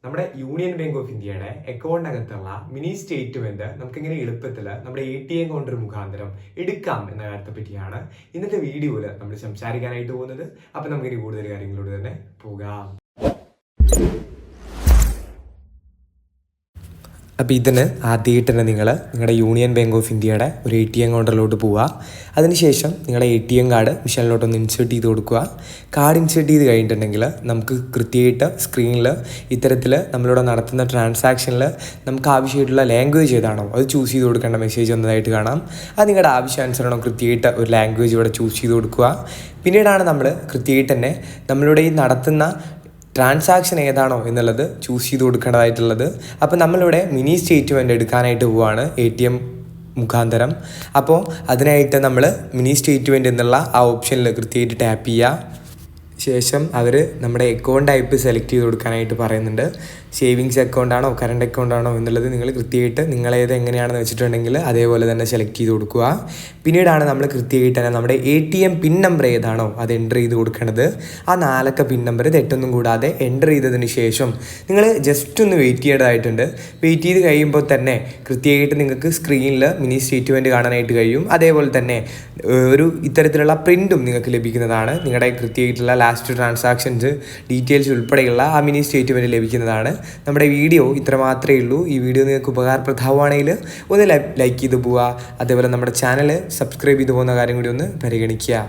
നമ്മുടെ union bank of ഇന്ത്യയുടെ അക്കൗണ്ടിനകത്തുള്ള mini statement നമുക്കിങ്ങനെ എളുപ്പത്തിൽ നമ്മുടെ ATM കൗണ്ടർ മുഖാന്തരം എടുക്കാം എന്ന കാര്യത്തെ പറ്റിയാണ് ഇന്നത്തെ വീഡിയോയിൽ നമ്മൾ സംസാരിക്കാനായിട്ട് പോകുന്നത്. അപ്പൊ നമുക്കിനി കൂടുതൽ കാര്യങ്ങളോട് തന്നെ പോകാം. അപ്പോൾ ഇതിന് ആദ്യമായിട്ട് തന്നെ നിങ്ങളുടെ യൂണിയൻ ബാങ്ക് ഓഫ് ഇന്ത്യയുടെ ഒരു ATM കൗണ്ടറിലോട്ട് പോവുക. അതിനുശേഷം നിങ്ങളുടെ ATM കാർഡ് മെഷീനിലോട്ടൊന്ന് ഇൻസേർട്ട് ചെയ്ത് കൊടുക്കുക. കാർഡ് ഇൻസേർട്ട് ചെയ്ത് കഴിഞ്ഞിട്ടുണ്ടെങ്കിൽ നമുക്ക് കൃത്യമായിട്ട് സ്ക്രീനിൽ ഇത്തരത്തിൽ നമ്മളിവിടെ നടത്തുന്ന ട്രാൻസാക്ഷനിൽ നമുക്ക് ആവശ്യമായിട്ടുള്ള ലാംഗ്വേജ് ഏതാണോ അത് ചൂസ് ചെയ്ത് കൊടുക്കേണ്ട മെസ്സേജ് വന്നതായിട്ട് കാണാം. അത് നിങ്ങളുടെ ആവശ്യാനുസരണം കൃത്യമായിട്ട് ഒരു ലാംഗ്വേജ് ഇവിടെ ചൂസ് ചെയ്ത് കൊടുക്കുക. പിന്നീടാണ് നമ്മൾ കൃത്യമായിട്ട് തന്നെ നമ്മളിവിടെ ഈ നടത്തുന്ന ട്രാൻസാക്ഷൻ ഏതാണോ എന്നുള്ളത് ചൂസ് ചെയ്ത് കൊടുക്കേണ്ടതായിട്ടുള്ളത്. അപ്പോൾ നമ്മളിവിടെ മിനി സ്റ്റേറ്റ്മെൻറ്റ് എടുക്കാനായിട്ട് പോവുകയാണ് ATM മുഖാന്തരം. അപ്പോൾ അതിനായിട്ട് നമ്മൾ മിനി സ്റ്റേറ്റ്മെൻറ്റ് എന്നുള്ള ആ ഓപ്ഷനിൽ കൃത്യമായിട്ട് ടാപ്പ് ചെയ്യുക. ശേഷം അവർ നമ്മുടെ അക്കൗണ്ട് ടൈപ്പ് സെലക്ട് ചെയ്ത് കൊടുക്കാനായിട്ട് പറയുന്നുണ്ട്. സേവിങ്സ് അക്കൗണ്ടാണോ കറണ്ട് അക്കൗണ്ടാണോ എന്നുള്ളത് നിങ്ങൾ കൃത്യമായിട്ട് നിങ്ങളേത് എങ്ങനെയാണെന്ന് വെച്ചിട്ടുണ്ടെങ്കിൽ അതേപോലെ തന്നെ സെലക്ട് ചെയ്ത് കൊടുക്കുക. പിന്നീടാണ് നമ്മൾ കൃത്യമായിട്ട് തന്നെ നമ്മുടെ ATM പിൻ നമ്പർ ഏതാണോ അത് എൻ്റർ ചെയ്ത് കൊടുക്കേണ്ടത്. ആ 4 അക്ക പിൻ നമ്പർ തെറ്റൊന്നും കൂടാതെ എൻ്റർ ചെയ്തതിന് ശേഷം നിങ്ങൾ ജസ്റ്റ് ഒന്ന് വെയിറ്റ് ചെയ്യേണ്ടതായിട്ടുണ്ട്. വെയിറ്റ് ചെയ്ത് കഴിയുമ്പോൾ തന്നെ കൃത്യമായിട്ട് നിങ്ങൾക്ക് സ്ക്രീനിൽ മിനി സ്റ്റേറ്റ്മെൻറ്റ് കാണാനായിട്ട് കഴിയും. അതേപോലെ തന്നെ ഒരു ഇത്തരത്തിലുള്ള പ്രിൻറ്റും നിങ്ങൾക്ക് ലഭിക്കുന്നതാണ്. നിങ്ങളുടെ കൃത്യമായിട്ടുള്ള ലാസ്റ്റ് ട്രാൻസാക്ഷൻസ് ഡീറ്റെയിൽസ് ഉൾപ്പെടെയുള്ള ആ മിനി സ്റ്റേറ്റ്മെൻറ്റ് ലഭിക്കുന്നതാണ്. നമ്മുടെ വീഡിയോ ഇത്ര മാത്രമേ ഉള്ളൂ. ഈ വീഡിയോ നിങ്ങൾക്ക് ഉപകാരപ്രദമാണെങ്കിൽ ഒന്ന് ലൈക്ക് ചെയ്ത് പോവുക. അതേപോലെ നമ്മുടെ ചാനൽ സബ്സ്ക്രൈബ് ചെയ്ത് പോകുന്ന കാര്യം കൂടി ഒന്ന് പരിഗണിക്കുക.